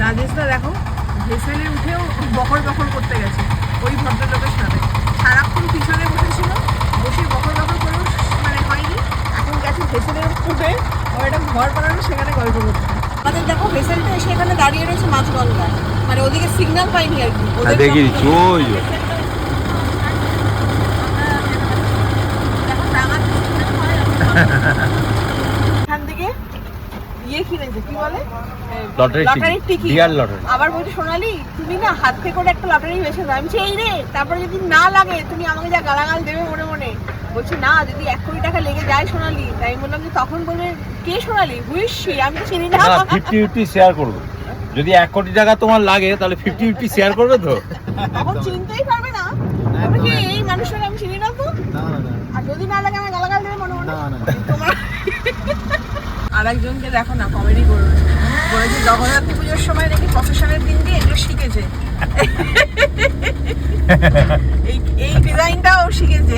রাজেশদা দেখো ভেসেলে উঠেও বকর বকর করতে গেছে ওই ভদ্রলোকের সাথে, সারাক্ষণ পিছনে বসেছিল, বসে বকর বকর করেও মানে হয়নি, এখন গেছে ভেসেলে উঠে ও একটা ঘর বানানো, সেখানে গল্প করতে। আমাদের দেখো ভেসেলটা এসে এখানে দাঁড়িয়ে রয়েছে মাঝগঙ্গায়, মানে ওদিকে সিগন্যাল পাইনি আর কি। দেখি ওই এখান থেকে ইয়ে কিনেছে, কি বলে, লটারির টিকিট, ডিয়ার লটারি। আবার বলছি সোনালি তুমি না হাত থেকে করে একটা লটারি বেছে দাও। আমি এই রে, তারপরে যদি না লাগে তুমি আমাকে যা গালাগাল দেবে মনে মনে। বলছি না, যদি 1 কোটি টাকা লেগে যায় সোনালি, তাই আমি বললাম যে তখন বলবে কে সোনালি, হুইসি, আমি তো চিনি না। 50-50 শেয়ার করবো, যদি 1 কোটি টাকা তোমার লাগে তাহলে 50-50 শেয়ার করবে তো। তখন চিনতেই পারবে না যে এই মানুষটাকে আমি চিনি না তো। আর যদি না লাগে আমি গালাগাল দেবে মনে মনে। তোমার আরেকজনকে দেখো না কমেডি করবে, বলেছে জগদ্ধাত্রী পুজোর সময় নাকি প্রফেশনের দিন দিয়ে এগুলো শিখেছে, এই ডিজাইনটাও শিখেছে।